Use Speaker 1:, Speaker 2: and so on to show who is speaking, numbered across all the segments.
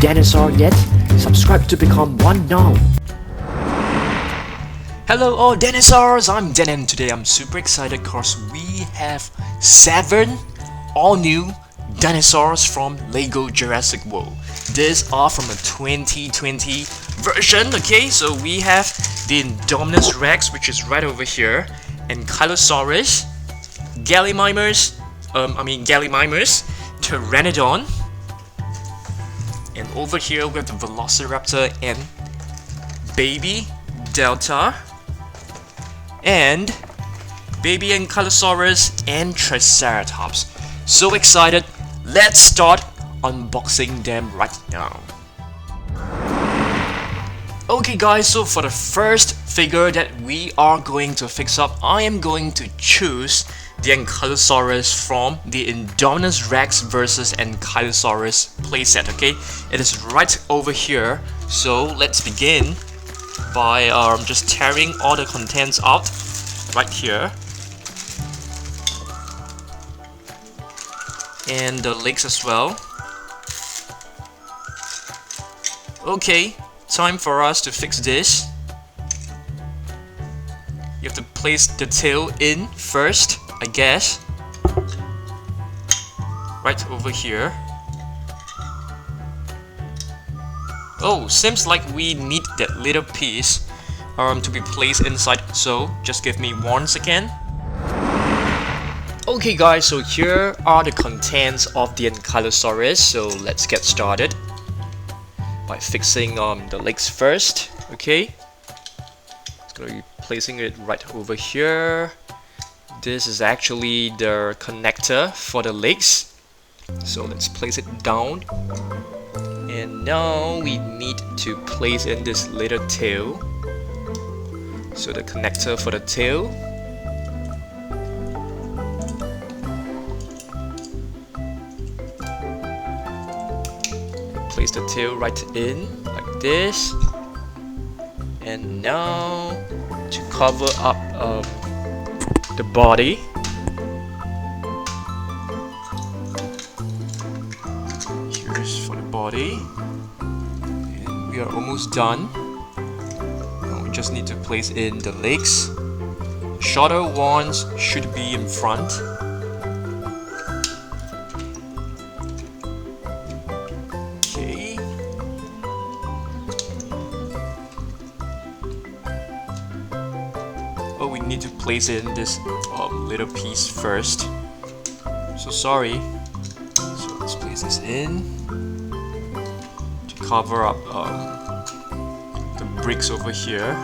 Speaker 1: dinosaur yet? Subscribe to become one now.
Speaker 2: Hello all dinosaurs, I'm Dan and today I'm super excited because we have 7 all new dinosaurs from Lego Jurassic World. These are from the 2020 version, okay? So we have the Indominus Rex, which is right over here, Ankylosaurus, Gallimimus, Pteranodon, and over here we have the velociraptor and baby Delta, and baby Ankylosaurus and Triceratops. So excited, let's start unboxing them right now. Okay guys, so for the first figure that we are going to fix up, I am going to choose the Ankylosaurus from the Indominus Rex versus Ankylosaurus playset, okay? It is right over here, so let's begin by just tearing all the contents out right here. And the legs as well. Okay, time for us to fix this. You have to place the tail in first, I guess. Right over here. Oh, seems like we need that little piece to be placed inside, so just give me 1 second. Okay guys, so here are the contents of the Ankylosaurus, so let's get started by fixing the legs first, okay? It's gonna be placing it right over here. This is actually the connector for the legs, so let's place it down. And now we need to place in this little tail, so the connector for the tail. Place the tail right in like this, and now to cover up the body, here's for the body, and we are almost done. Now we just need to place in the legs. The shorter ones should be in front. Okay. Oh, we need to place in this little piece first. So sorry. So let's place this in to cover up the bricks over here.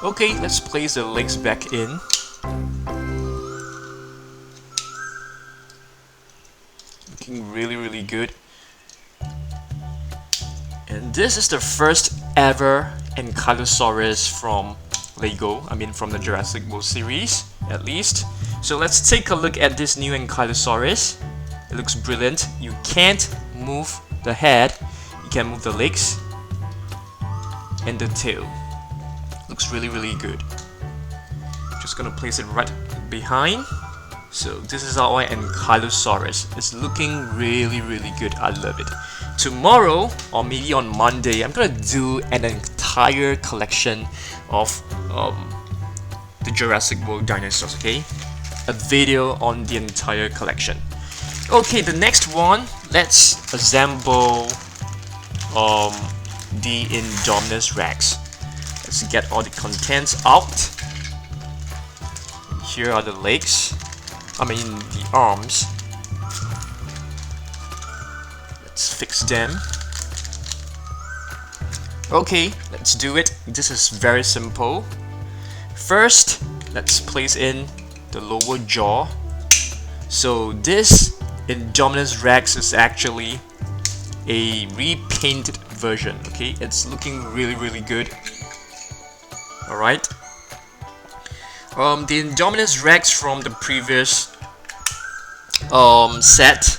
Speaker 2: Okay, let's place the legs back in. Looking really good. And this is the first ever Ankylosaurus from Lego, from the Jurassic World series, at least. So let's take a look at this new Ankylosaurus. It looks brilliant. You can't move the head, you can move the legs and the tail. Looks really good. Just gonna place it right behind. So this is our Ankylosaurus. It's looking really good. I love it. Tomorrow, or maybe on Monday, I'm gonna do an entire collection of the Jurassic World dinosaurs, okay? A video on the entire collection. Okay, the next one, let's assemble the Indominus Rex. Let's get all the contents out. Here are the legs. The arms. Let's fix them. Okay, let's do it. This is very simple. First, let's place in the lower jaw. So this Indominus Rex is actually a repainted version, okay? It's looking really good. Alright. The Indominus Rex from the previous set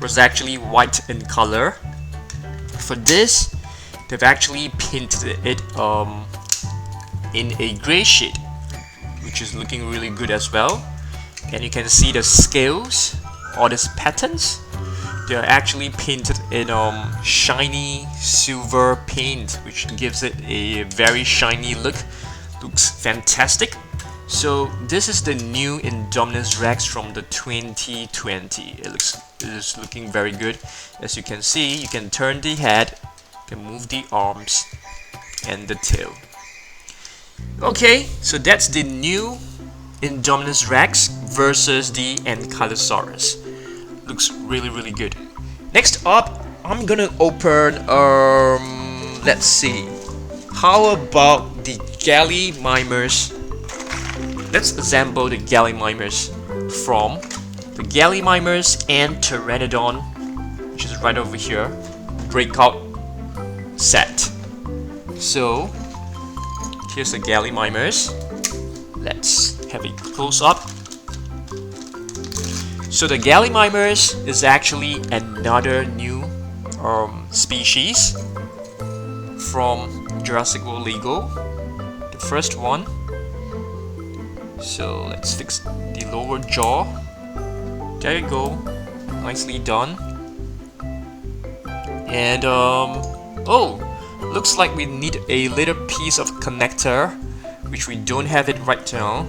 Speaker 2: was actually white in color. For this, they've actually painted it in a gray shade, which is looking really good as well. And you can see the scales all these patterns, they are actually painted in shiny silver paint, which gives it a very shiny look. Looks fantastic. So this is the new Indominus Rex from the 2020. It is looking very good. As you can see, you can turn the head, you can move the arms and the tail. Okay, so that's the new Indominus Rex versus the Ankylosaurus. Looks really good. Next up, I'm gonna open let's see. How about the Gallimimus? Let's assemble the Gallimimus from the Gallimimus and Pteranodon, which is right over here, breakout set. So here's the Gallimimus. Let's have a close up. So the Gallimimus is actually another new species from Jurassic World Lego, the first one. So let's fix the lower jaw. There you go, nicely done. And oh, looks like we need a little piece of connector, which we don't have it right now.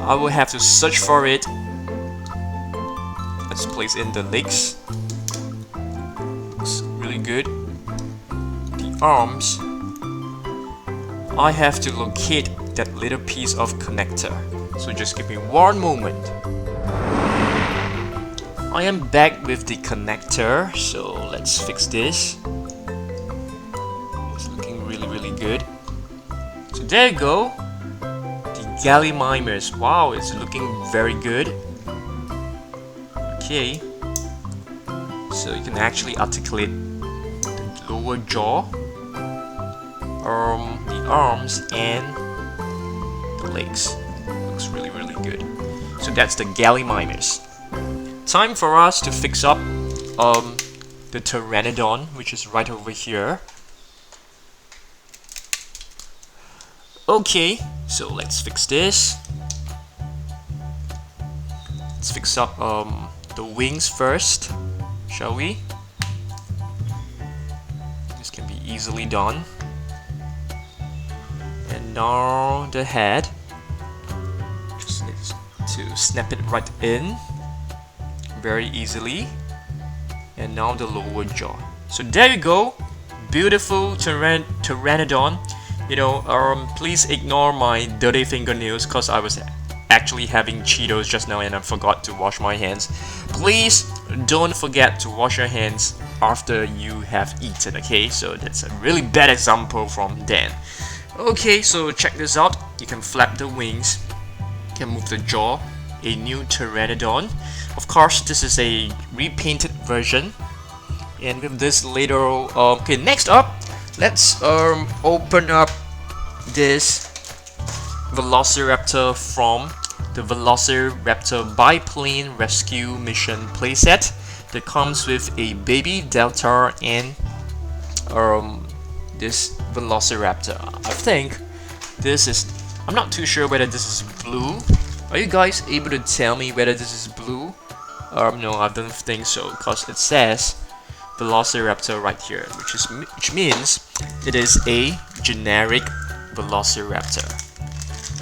Speaker 2: I will have to search for it. Let's place in the legs. Looks really good. The arms, I have to locate that little piece of connector, so just give me one moment. I am back with the connector, so let's fix this. It's looking really good. So there you go, the Gallimimus. Wow, it's looking very good. Okay, so you can actually articulate the lower jaw, the arms and legs. Looks really good. So that's the Gallimimus. Time for us to fix up the Pteranodon, which is right over here. Okay, so let's fix this. Let's fix up the wings first, shall we? This can be easily done. And now the head. Just need to snap it right in very easily. And now the lower jaw. So there you go, beautiful Pteranodon. You know, please ignore my dirty fingernails because I was actually having Cheetos just now and I forgot to wash my hands. Please don't forget to wash your hands after you have eaten, okay? So that's a really bad example from Dan. Okay, so check this out. You can flap the wings, you can move the jaw, a new Pteranodon. Of course, this is a repainted version. And with this little, okay, next up, let's open up this Velociraptor from the Velociraptor Biplane Rescue Mission playset that comes with a baby Delta and this Velociraptor. I think this is, I'm not too sure whether this is blue. Are you guys able to tell me whether this is blue? No, I don't think so, because it says Velociraptor right here, which means it is a generic Velociraptor.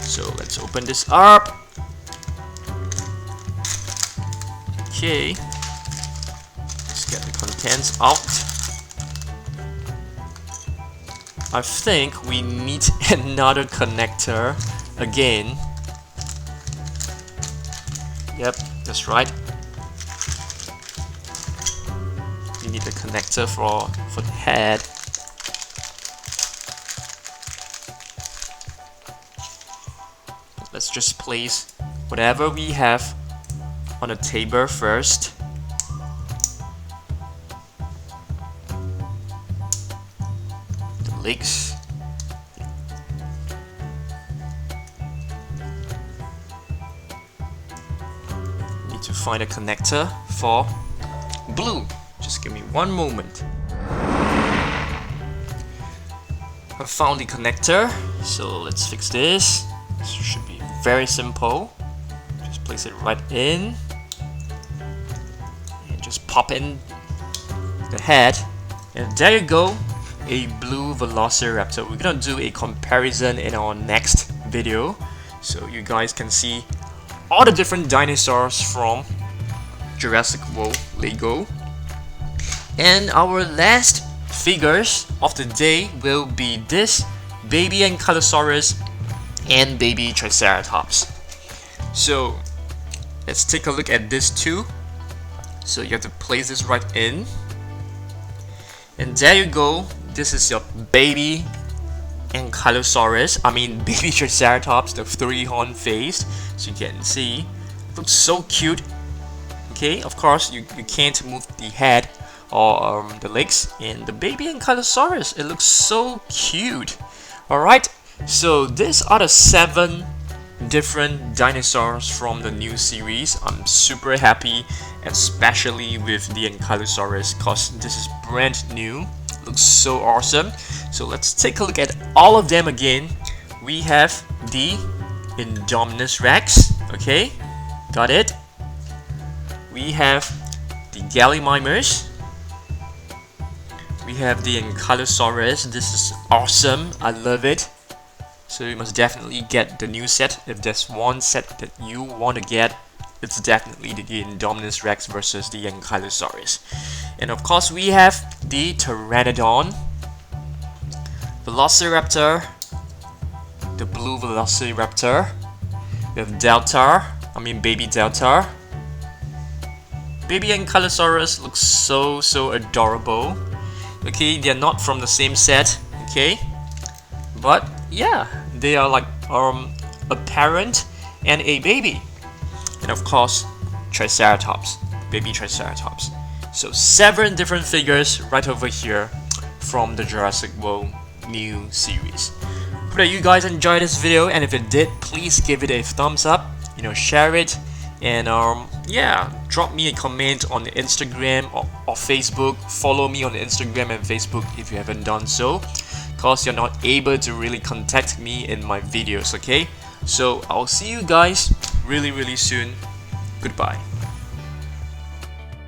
Speaker 2: So let's open this up. Okay, let's get the contents out. I think we need another connector again. Yep, that's right. We need a connector for the head. Let's just place whatever we have on the table first. The legs. Need to find a connector for blue. Just give me one moment. I found the connector, so let's fix this. This should be very simple. Just place it right in. pop in the head, and there you go, a blue velociraptor. We're gonna do a comparison in our next video, so you guys can see all the different dinosaurs from Jurassic World Lego. And our last figures of the day will be this baby Ankylosaurus and baby Triceratops. So let's take a look at this too. So you have to place this right in, and there you go. This is your baby Ankylosaurus, baby Triceratops, the 3-horn face. So you can see, looks so cute. Okay, of course you can't move the head or the legs. And the baby Ankylosaurus, it looks so cute. Alright, so these are the 7 different dinosaurs from the new series. I'm super happy, especially with the Ankylosaurus, because this is brand new. Looks so awesome. So let's take a look at all of them again. We have the Indominus Rex. Okay, got it. We have the Gallimimus. We have the Ankylosaurus. This is awesome. I love it. So you must definitely get the new set. If there's one set that you want to get, it's definitely the Indominus Rex versus the Ankylosaurus. And of course we have the Pteranodon, Velociraptor, the blue Velociraptor. We have baby Delta. Baby Ankylosaurus looks so adorable. Okay, they're not from the same set, okay? But yeah, they are like a parent and a baby. And of course, Triceratops, baby Triceratops. So 7 different figures right over here from the Jurassic World new series. Hope that you guys enjoyed this video, and if it did, please give it a thumbs up, share it, and yeah, drop me a comment on Instagram or Facebook. Follow me on Instagram and Facebook if you haven't done so, because you're not able to really contact me in my videos, okay? So I'll see you guys really soon. Goodbye.